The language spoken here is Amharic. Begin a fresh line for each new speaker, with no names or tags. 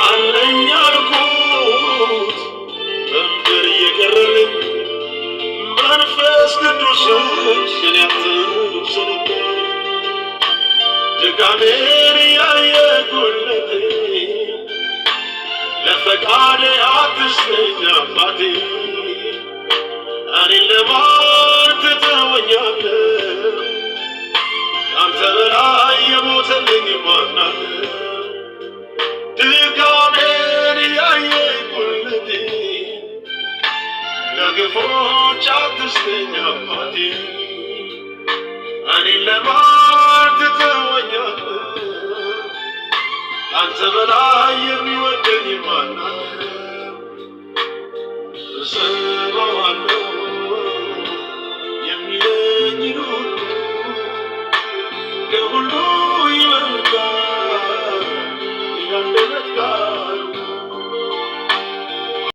አለኝ አልኩት በምድር የቀረልኝ መንፈስ ቅዱስ ግን ያትብስልብኝ ድካሜን ያየ ጉልበቴ ለፈቃዴ አትስጠኝ አባቴ እኔን ለማን ትተወኛለህ አንተ በላይ የሞተልኝ ማን አለ ድካሜን ያየ ጉልበቴ ለክፎች አትስጠኝ አባቴ እኔን ለማን ትተወኛለህ አንተ በላይ